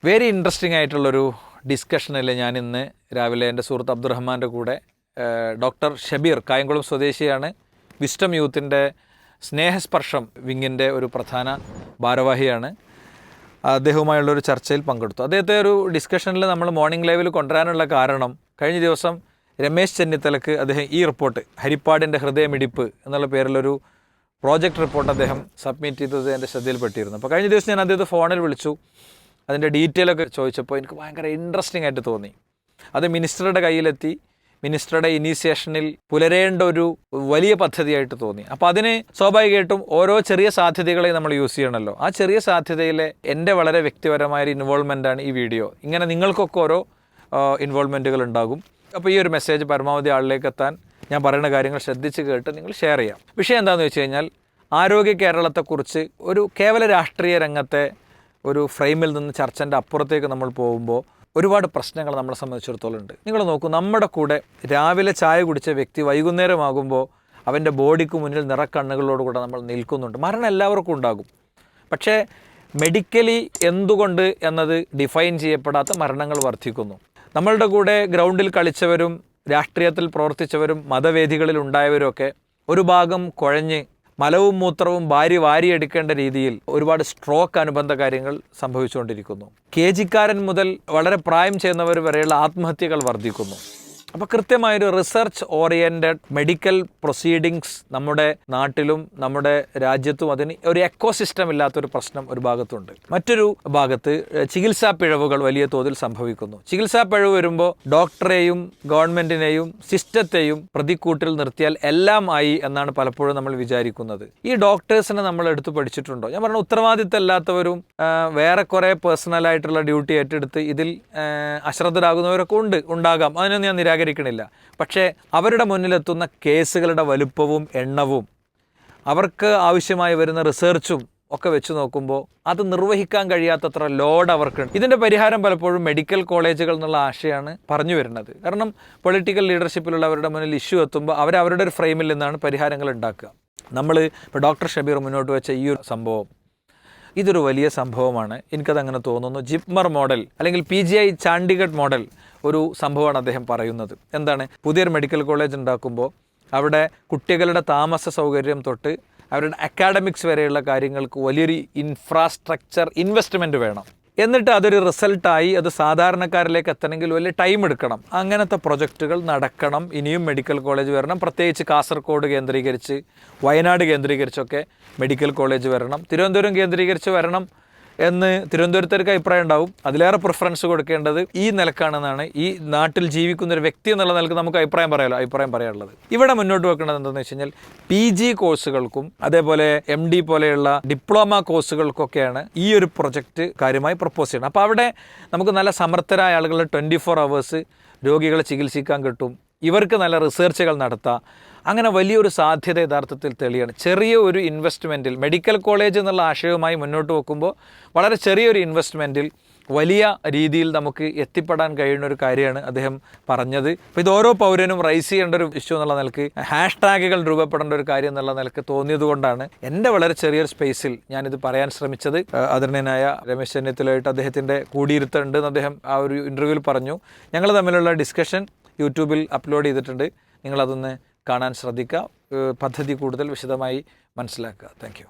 Very interesting ആയിട്ടുള്ളൊരു ഡിസ്കഷനിൽ ഞാൻ ഇന്ന് രാവിലെ എൻ്റെ സുഹൃത്ത് അബ്ദുറഹ്മാൻ്റെ കൂടെ ഡോക്ടർ ഷബീർ കായംകുളം സ്വദേശിയാണ്. വിസ്റ്റം യൂത്തിൻ്റെ സ്നേഹസ്പർശം വിങ്ങിൻ്റെ ഒരു പ്രധാന ഭാരവാഹിയാണ്. അദ്ദേഹവുമായുള്ളൊരു ചർച്ചയിൽ പങ്കെടുത്തു. അദ്ദേഹത്തെ ഒരു ഡിസ്കഷനിൽ നമ്മൾ മോർണിംഗ് ലൈവിൽ കൊണ്ടുവരാനുള്ള കാരണം കഴിഞ്ഞ ദിവസം രമേശ് ചെന്നിത്തലക്ക് അദ്ദേഹം ഈ റിപ്പോർട്ട് ഹരിപ്പാടിൻ്റെ ഹൃദയമിടിപ്പ് എന്നുള്ള പേരിലൊരു പ്രോജക്റ്റ് റിപ്പോർട്ട് അദ്ദേഹം സബ്മിറ്റ് ചെയ്തത് എൻ്റെ ശ്രദ്ധയിൽപ്പെട്ടിരുന്നു. അപ്പോൾ കഴിഞ്ഞ ദിവസം ഞാൻ അദ്ദേഹത്തെ ഫോണിൽ വിളിച്ചു. അതിൻ്റെ ഡീറ്റെയിലൊക്കെ ചോദിച്ചപ്പോൾ എനിക്ക് ഭയങ്കര ഇൻട്രസ്റ്റിംഗ് ആയിട്ട് തോന്നി. അത് മിനിസ്റ്ററുടെ കയ്യിലെത്തി. മിനിസ്റ്ററുടെ ഇനീഷ്യേഷനിൽ പുലരേണ്ട ഒരു വലിയ പദ്ധതിയായിട്ട് തോന്നി. അപ്പോൾ അതിന് സ്വാഭാവികമായിട്ടും ഓരോ ചെറിയ സാധ്യതകളെ നമ്മൾ യൂസ് ചെയ്യണമല്ലോ. ആ ചെറിയ സാധ്യതയിലെ എൻ്റെ വളരെ വ്യക്തിപരമായൊരു ഇൻവോൾവ്മെൻ്റാണ് ഈ വീഡിയോ. ഇങ്ങനെ നിങ്ങൾക്കൊക്കെ ഓരോ ഇൻവോൾവ്മെൻറ്റുകൾ ഉണ്ടാകും. അപ്പോൾ ഈ ഒരു മെസ്സേജ് പരമാവധി ആളിലേക്ക് എത്താൻ ഞാൻ പറയുന്ന കാര്യങ്ങൾ ശ്രദ്ധിച്ച് കേട്ട് നിങ്ങൾ ഷെയർ ചെയ്യാം. വിഷയം എന്താണെന്ന് വെച്ച് കഴിഞ്ഞാൽ ആരോഗ്യ കേരളത്തെക്കുറിച്ച് ഒരു കേവല രാഷ്ട്രീയ രംഗത്തെ ഒരു ഫ്രെയിമിൽ നിന്ന് ചർച്ചൻ്റെ അപ്പുറത്തേക്ക് നമ്മൾ പോകുമ്പോൾ ഒരുപാട് പ്രശ്നങ്ങൾ നമ്മളെ സംബന്ധിച്ചിടത്തോളം ഉണ്ട്. നിങ്ങൾ നോക്കൂ, നമ്മുടെ കൂടെ രാവിലെ ചായ കുടിച്ച വ്യക്തി വൈകുന്നേരമാകുമ്പോൾ അവൻ്റെ ബോഡിക്ക് മുന്നിൽ നിറക്കണ്ണുകളോടുകൂടെ നമ്മൾ നിൽക്കുന്നുണ്ട്. മരണം എല്ലാവർക്കും ഉണ്ടാകും. പക്ഷേ മെഡിക്കലി എന്തുകൊണ്ട് എന്നത് ഡിഫൈൻ ചെയ്യപ്പെടാത്ത മരണങ്ങൾ വർദ്ധിക്കുന്നു. നമ്മളുടെ കൂടെ ഗ്രൗണ്ടിൽ കളിച്ചവരും രാഷ്ട്രീയത്തിൽ പ്രവർത്തിച്ചവരും മതവേദികളിൽ ഉണ്ടായവരൊക്കെ ഒരു ഭാഗം കുഴഞ്ഞ് മലവും മൂത്രവും വാരിയെടുക്കേണ്ട രീതിയിൽ ഒരുപാട് സ്ട്രോക്ക് അനുബന്ധ കാര്യങ്ങൾ സംഭവിച്ചുകൊണ്ടിരിക്കുന്നു. KG-കാരൻ മുതൽ വളരെ പ്രായം ചെയ്യുന്നവർ വരെയുള്ള ആത്മഹത്യകൾ വർദ്ധിക്കുന്നു. അപ്പോൾ കൃത്യമായൊരു റിസർച്ച് ഓറിയൻറ്റഡ് മെഡിക്കൽ പ്രൊസീഡിങ്സ് നമ്മുടെ നാട്ടിലും നമ്മുടെ രാജ്യത്തും അതിന് ഒരു എക്കോസിസ്റ്റം ഇല്ലാത്തൊരു പ്രശ്നം ഒരു ഭാഗത്തുണ്ട്. മറ്റൊരു ഭാഗത്ത് ചികിത്സാ പിഴവുകൾ വലിയ തോതിൽ സംഭവിക്കുന്നു. ചികിത്സാ പിഴവ് വരുമ്പോൾ ഡോക്ടറെയും ഗവൺമെൻറ്റിനെയും സിസ്റ്റത്തെയും പ്രതിക്കൂട്ടിൽ നിർത്തിയാൽ എല്ലാം ആയി എന്നാണ് പലപ്പോഴും നമ്മൾ വിചാരിക്കുന്നത്. ഈ ഡോക്ടേഴ്സിനെ നമ്മൾ എടുത്ത് പഠിച്ചിട്ടുണ്ടോ? ഞാൻ പറഞ്ഞ ഉത്തരവാദിത്തം ഇല്ലാത്തവരും വേറെ കുറേ പേഴ്സണലായിട്ടുള്ള ഡ്യൂട്ടി ഏറ്റെടുത്ത് ഇതിൽ അശ്രദ്ധരാകുന്നവരൊക്കെ ഉണ്ടാകാം. അതിനൊന്നും ഞാൻ നിരാകരിക്കണില്ല. പക്ഷേ അവരുടെ മുന്നിലെത്തുന്ന കേസുകളുടെ വലുപ്പവും എണ്ണവും അവർക്ക് ആവശ്യമായി വരുന്ന റിസർച്ചും ഒക്കെ വെച്ച് നോക്കുമ്പോൾ അത് നിർവഹിക്കാൻ കഴിയാത്തത്ര ലോഡ് അവർക്കുണ്ട്. ഇതിൻ്റെ പരിഹാരം പലപ്പോഴും മെഡിക്കൽ കോളേജുകൾ എന്നുള്ള ആശയമാണ് പറഞ്ഞു വരുന്നത്. കാരണം പൊളിറ്റിക്കൽ ലീഡർഷിപ്പിലുള്ളവരുടെ മുന്നിൽ ഇഷ്യൂ എത്തുമ്പോൾ അവരുടെ ഒരു ഫ്രെയിമിൽ നിന്നാണ് പരിഹാരങ്ങൾ ഉണ്ടാക്കുക. ഇപ്പോൾ ഡോക്ടർ ഷബീർ മുന്നോട്ട് വെച്ച ഈ ഒരു സംഭവം ഇതൊരു വലിയ സംഭവമാണ്. എനിക്കതങ്ങനെ തോന്നുന്നു. ജിപ്മർ മോഡൽ അല്ലെങ്കിൽ PGI ചണ്ഡീഗഡ് മോഡൽ ഒരു സംഭവമാണ് അദ്ദേഹം പറയുന്നത്. എന്താണ്? പുതിയൊരു മെഡിക്കൽ കോളേജ് ഉണ്ടാക്കുമ്പോൾ അവിടെ കുട്ടികളുടെ താമസ സൗകര്യം തൊട്ട് അവരുടെ അക്കാഡമിക്സ് വരെയുള്ള കാര്യങ്ങൾക്ക് വലിയൊരു ഇൻഫ്രാസ്ട്രക്ചർ ഇൻവെസ്റ്റ്മെൻറ്റ് വേണം. എന്നിട്ട് അതൊരു റിസൾട്ടായി അത് സാധാരണക്കാരിലേക്ക് എത്തണമെങ്കിൽ വലിയ ടൈം എടുക്കണം. അങ്ങനത്തെ പ്രൊജക്റ്റുകൾ നടക്കണം. ഇനിയും മെഡിക്കൽ കോളേജ് വരണം. പ്രത്യേകിച്ച് കാസർഗോഡ് കേന്ദ്രീകരിച്ച്, വയനാട് കേന്ദ്രീകരിച്ചൊക്കെ മെഡിക്കൽ കോളേജ് വരണം. തിരുവനന്തപുരം കേന്ദ്രീകരിച്ച് വരണം എന്ന് തിരുവനന്തപുരത്തേക്ക് അഭിപ്രായം ഉണ്ടാവും. അതിലേറെ പ്രിഫറൻസ് കൊടുക്കേണ്ടത് ഈ നിലക്കാണെന്നാണ് ഈ നാട്ടിൽ ജീവിക്കുന്ന ഒരു വ്യക്തി എന്നുള്ള നിലക്ക് നമുക്ക് അഭിപ്രായം പറയാനുള്ളത്. ഇവിടെ മുന്നോട്ട് വെക്കുന്നത് എന്താണെന്ന് വെച്ച് കഴിഞ്ഞാൽ PG കോഴ്സുകൾക്കും അതേപോലെ MD പോലെയുള്ള ഡിപ്ലോമ കോഴ്സുകൾക്കൊക്കെയാണ് ഈ ഒരു പ്രൊജക്റ്റ് കാര്യമായി പ്രപ്പോസ് ചെയ്യുന്നത്. അപ്പോൾ അവിടെ നമുക്ക് നല്ല സമർത്ഥരായ ആളുകൾ 24 hours രോഗികളെ ചികിത്സിക്കാൻ കിട്ടും. ഇവർക്ക് നല്ല റിസർച്ചുകൾ നടത്താം. അങ്ങനെ വലിയൊരു സാധ്യത യഥാർത്ഥത്തിൽ തെളിയാണ്. ചെറിയ ഒരു ഇൻവെസ്റ്റ്മെൻറ്റിൽ മെഡിക്കൽ കോളേജ് എന്നുള്ള ആശയവുമായി മുന്നോട്ട് വെക്കുമ്പോൾ വളരെ ചെറിയൊരു ഇൻവെസ്റ്റ്മെൻറ്റിൽ വലിയ രീതിയിൽ നമുക്ക് എത്തിപ്പെടാൻ കഴിയുന്ന ഒരു കാര്യമാണ് അദ്ദേഹം പറഞ്ഞത്. അപ്പോൾ ഇത് ഓരോ പൗരനും റൈസ് ചെയ്യേണ്ട ഒരു ഇഷ്യൂ എന്നുള്ള നിലക്ക്, #കൾ രൂപപ്പെടേണ്ട ഒരു കാര്യം എന്നുള്ള നിലക്ക് തോന്നിയത് കൊണ്ടാണ് എൻ്റെ വളരെ ചെറിയൊരു സ്പേസിൽ ഞാനിത് പറയാൻ ശ്രമിച്ചത്. ആദരണീയനായ രമേശ് ചെന്നിത്തലയായിട്ട് അദ്ദേഹത്തിൻ്റെ കൂടിയിരുത്തുണ്ട് എന്ന് അദ്ദേഹം ആ ഒരു ഇൻ്റർവ്യൂവിൽ പറഞ്ഞു. ഞങ്ങൾ തമ്മിലുള്ള ഡിസ്കഷൻ യൂട്യൂബിൽ അപ്ലോഡ് ചെയ്തിട്ടുണ്ട്. നിങ്ങളതൊന്ന് കാണാൻ ശ്രദ്ധിക്കുക. പദ്ധതി കൂടുതൽ വിശദമായി മനസ്സിലാക്കുക. Thank you.